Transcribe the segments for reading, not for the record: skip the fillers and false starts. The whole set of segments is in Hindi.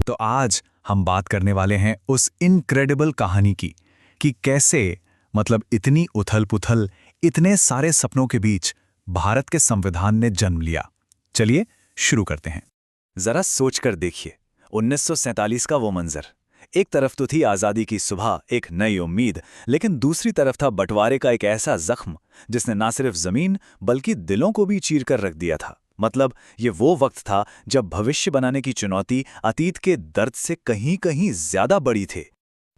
तो आज हम बात करने वाले हैं उस इनक्रेडिबल कहानी की कि कैसे इतनी उथल-पुथल, इतने सारे सपनों के बीच भारत के संविधान ने जन्म लिया। चलिए शुरू करते हैं। जरा सोचकर देखिए, 1947 का वो मंजर। एक तरफ तो थी आज़ादी की सुबह, एक नई उम्मीद, लेकिन दूसरी तरफ था बंटवारे का एक ऐसा जख्म जिसने ना सिर्फ जमीन बल्कि दिलों को भी चीर कर रख दिया था। ये वो वक्त था जब भविष्य बनाने की चुनौती अतीत के दर्द से कहीं कहीं ज्यादा बड़ी थे।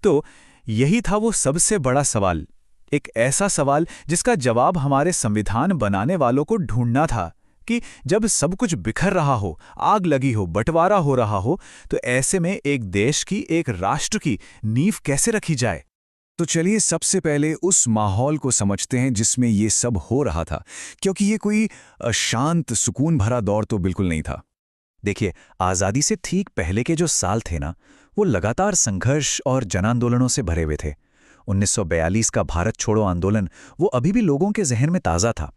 तो यही था वो सबसे बड़ा सवाल, एक ऐसा सवाल जिसका जवाब हमारे संविधान बनाने वालों को ढूंढना था कि जब सब कुछ बिखर रहा हो, आग लगी हो, बंटवारा हो रहा हो, तो ऐसे में एक देश की, एक राष्ट्र की नींव कैसे रखी जाए। तो चलिए सबसे पहले उस माहौल को समझते हैं जिसमें ये सब हो रहा था, क्योंकि ये कोई शांत सुकून भरा दौर तो बिल्कुल नहीं था। देखिए, आज़ादी से ठीक पहले के जो साल थे ना, वो लगातार संघर्ष और जन आंदोलनों से भरे हुए थे। 1942 का भारत छोड़ो आंदोलन वो अभी भी लोगों के जहन में ताज़ा था।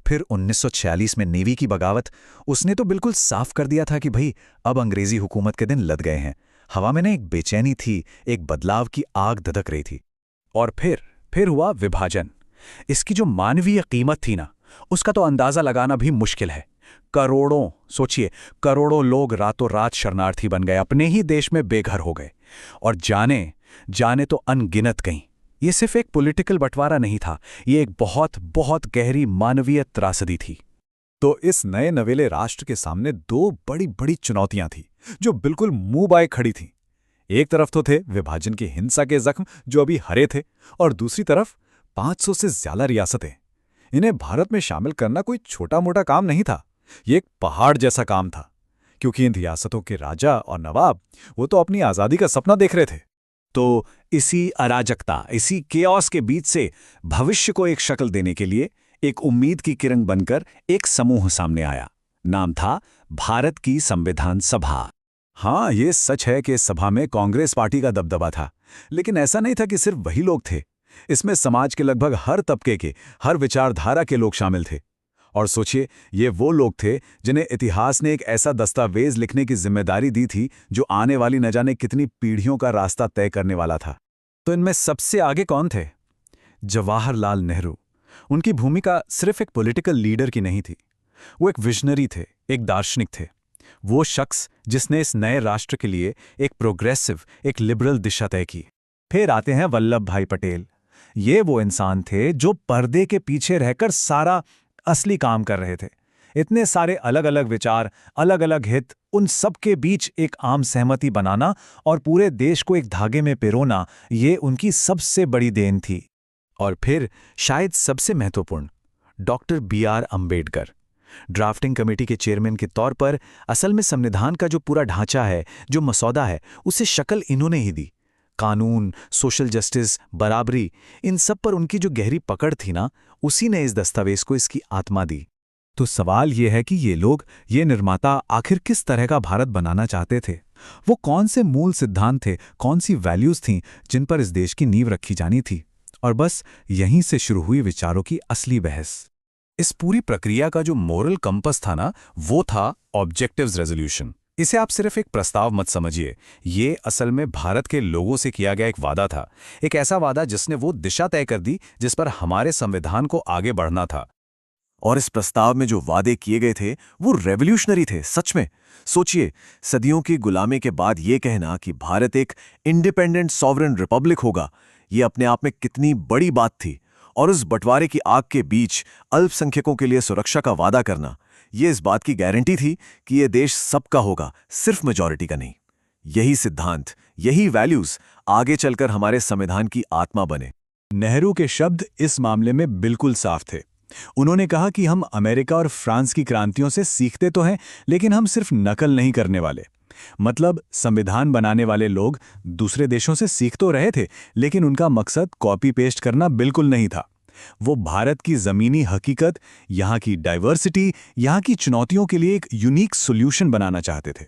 फिर 1946 में नेवी की बगावत, उसने तो बिल्कुल साफ कर दिया था कि भाई अब अंग्रेजी हुकूमत के दिन लद गए हैं। हवा में ना एक बेचैनी थी, एक बदलाव की आग धधक रही थी। और फिर हुआ विभाजन। इसकी जो मानवीय कीमत थी ना, उसका तो अंदाजा लगाना भी मुश्किल है। सोचिए, करोड़ों लोग रातों रात शरणार्थी बन गए, अपने ही देश में बेघर हो गए। और जाने तो अनगिनत कहीं। ये सिर्फ एक पॉलिटिकल बंटवारा नहीं था, ये एक बहुत बहुत गहरी मानवीय त्रासदी थी। तो इस नए नवेले राष्ट्र के सामने दो बड़ी बड़ी चुनौतियां थी जो बिल्कुल मुंह बाए खड़ी थीं। एक तरफ तो थे विभाजन की हिंसा के जख्म जो अभी हरे थे, और दूसरी तरफ 500 से ज्यादा रियासतें। इन्हें भारत में शामिल करना कोई छोटा मोटा काम नहीं था, ये एक पहाड़ जैसा काम था, क्योंकि इन रियासतों के राजा और नवाब वो तो अपनी आज़ादी का सपना देख रहे थे। तो इसी अराजकता, इसी केओस के बीच से भविष्य को एक शक्ल देने के लिए एक उम्मीद की किरण बनकर एक समूह सामने आया। नाम था भारत की संविधान सभा। हाँ, ये सच है कि सभा में कांग्रेस पार्टी का दबदबा था, लेकिन ऐसा नहीं था कि सिर्फ वही लोग थे। इसमें समाज के लगभग हर तबके के, हर विचारधारा के लोग शामिल थे। और सोचिए, ये वो लोग थे जिन्हें इतिहास ने एक ऐसा दस्तावेज लिखने की जिम्मेदारी दी थी जो आने वाली न जाने कितनी पीढ़ियों का रास्ता तय करने वाला था। तो इनमें सबसे आगे कौन थे? जवाहरलाल नेहरू। उनकी भूमिका सिर्फ एक पॉलिटिकल लीडर की नहीं थी, वो एक विजनरी थे, एक दार्शनिक थे। वो शख्स जिसने इस नए राष्ट्र के लिए एक प्रोग्रेसिव, एक लिबरल दिशा तय की। फिर आते हैं वल्लभ भाई पटेल। ये वो इंसान थे जो पर्दे के पीछे रहकर सारा असली काम कर रहे थे। इतने सारे अलग अलग विचार, अलग अलग हित, उन सब के बीच एक आम सहमति बनाना और पूरे देश को एक धागे में पिरोना, ये उनकी सबसे बड़ी देन थी। और फिर शायद सबसे महत्वपूर्ण, doctor B.R. Ambedkar. Drafting committee के चेयरमैन के तौर पर असल में संविधान का जो पूरा ढांचा है, जो मसौदा है, उसे शक्ल इन्होंने ही दी। कानून, सोशल जस्टिस, बराबरी, इन सब पर उनकी जो गहरी पकड़ थी ना, उसी ने इस दस्तावेज को इसकी आत्मा दी। तो सवाल यह है कि ये लोग, ये निर्माता आखिर किस तरह का भारत बनाना चाहते थे? वो कौन से मूल सिद्धांत थे, कौन सी वैल्यूज थीं जिन पर इस देश की नींव रखी जानी थी? और बस यहीं से शुरू हुई विचारों की असली बहस। इस पूरी प्रक्रिया का जो मोरल कंपस था ना, वो था ऑब्जेक्टिव्स रेजोल्यूशन। इसे आप सिर्फ एक प्रस्ताव मत समझिए, ये असल में भारत के लोगों से किया गया एक वादा था। एक ऐसा वादा जिसने वो दिशा तय कर दी जिस पर हमारे संविधान को आगे बढ़ना था। और इस प्रस्ताव में जो वादे किए गए थे वो रेवोल्यूशनरी थे, सच में। सोचिए, सदियों की गुलामी के बाद ये कहना कि भारत एक इंडिपेंडेंट सॉवरेन रिपब्लिक होगा, ये अपने आप में कितनी बड़ी बात थी। और उस बंटवारे की आग के बीच अल्पसंख्यकों के लिए सुरक्षा का वादा करना, ये इस बात की गारंटी थी कि ये देश सबका होगा, सिर्फ मेजॉरिटी का नहीं। यही सिद्धांत, यही वैल्यूज आगे चलकर हमारे संविधान की आत्मा बने। नेहरू के शब्द इस मामले में बिल्कुल साफ थे। उन्होंने कहा कि हम अमेरिका और फ्रांस की क्रांतियों से सीखते तो हैं, लेकिन हम सिर्फ नकल नहीं करने वाले। संविधान बनाने वाले लोग दूसरे देशों से सीख तो रहे थे, लेकिन उनका मकसद कॉपी पेस्ट करना बिल्कुल नहीं था। वो भारत की जमीनी हकीकत, यहाँ की डाइवर्सिटी, यहाँ की चुनौतियों के लिए एक यूनिक सॉल्यूशन बनाना चाहते थे।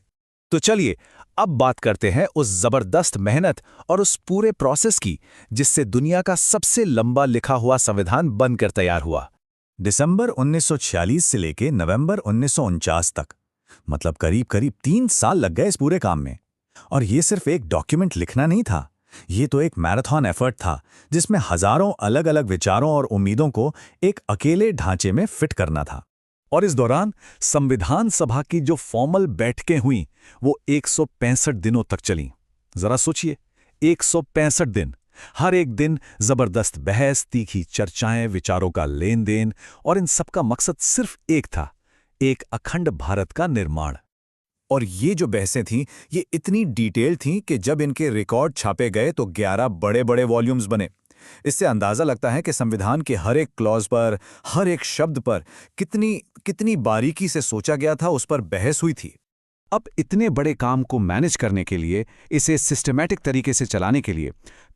तो चलिए अब बात करते हैं उस जबरदस्त मेहनत और उस पूरे प्रोसेस की जिससे दुनिया का सबसे लंबा लिखा हुआ संविधान बनकर तैयार हुआ। दिसंबर 1946 से लेकर नवंबर 1949 तक, करीब करीब 3 साल लग गए इस पूरे काम में। और ये सिर्फ एक डॉक्यूमेंट लिखना नहीं था, ये तो एक मैराथन एफर्ट था जिसमें हजारों अलग अलग विचारों और उम्मीदों को एक अकेले ढांचे में फिट करना था। और इस दौरान संविधान सभा की जो फॉर्मल बैठकें हुईं वो 165 दिनों तक चलीं। जरा सोचिए, 165 दिन, हर एक दिन जबरदस्त बहस, तीखी चर्चाएं, विचारों का लेन देन, और इन सबका मकसद सिर्फ एक था, एक अखंड भारत का निर्माण। और ये जो बहसें थीं, ये इतनी डिटेल थीं कि जब इनके रिकॉर्ड छापे गए तो 11 बड़े बड़े वॉल्यूम्स बने। इससे अंदाजा लगता है कि संविधान के हर एक क्लॉज पर, हर एक शब्द पर कितनी कितनी बारीकी से सोचा गया था, उस पर बहस हुई थी। अब इतने बड़े काम को मैनेज करने के लिए, इसे सिस्टमैटिक तरीके से चलाने के लिए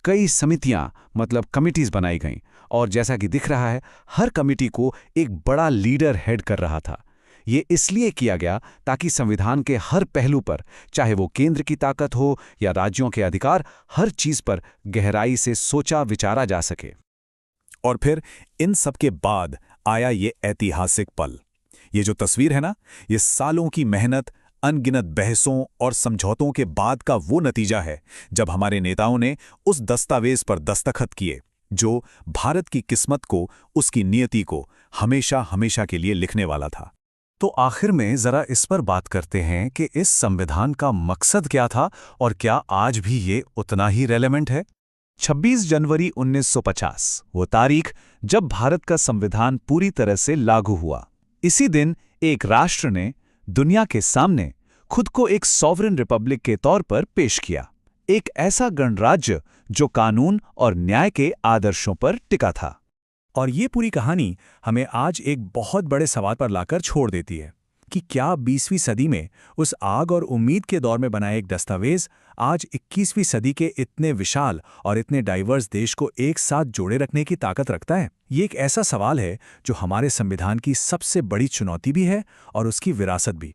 कई समितियां, मतलब कमिटीज बनाई गईं, और जैसा कि दिख रहा है, हर कमिटी को एक बड़ा लीडर हेड कर रहा था। ये इसलिए किया गया ताकि संविधान के हर पहलू पर, चाहे वो केंद्र की ताकत हो या राज्यों के अधिकार, हर चीज पर गहराई से सोचा विचारा जा सके। और फिर इन सब के बाद आया ये ऐतिहासिक पल। ये जो तस्वीर है ना, ये सालों की मेहनत, अनगिनत बहसों और समझौतों के बाद का वो नतीजा है जब हमारे नेताओं ने उस दस्तावेज पर दस्तखत किए जो भारत की किस्मत को, उसकी नियति को हमेशा हमेशा के लिए लिखने वाला था। तो आखिर में जरा इस पर बात करते हैं कि इस संविधान का मकसद क्या था और क्या आज भी ये उतना ही रेलेवेंट है। 26 जनवरी 1950, वो तारीख जब भारत का संविधान पूरी तरह से लागू हुआ। इसी दिन एक राष्ट्र ने दुनिया के सामने खुद को एक सॉवरेन रिपब्लिक के तौर पर पेश किया, एक ऐसा गणराज्य जो कानून और न्याय के आदर्शों पर टिका था। और ये पूरी कहानी हमें आज एक बहुत बड़े सवाल पर लाकर छोड़ देती है कि क्या 20वीं सदी में उस आग और उम्मीद के दौर में बना एक दस्तावेज आज 21वीं सदी के इतने विशाल और इतने डाइवर्स देश को एक साथ जोड़े रखने की ताकत रखता है। ये एक ऐसा सवाल है जो हमारे संविधान की सबसे बड़ी चुनौती भी है और उसकी विरासत भी।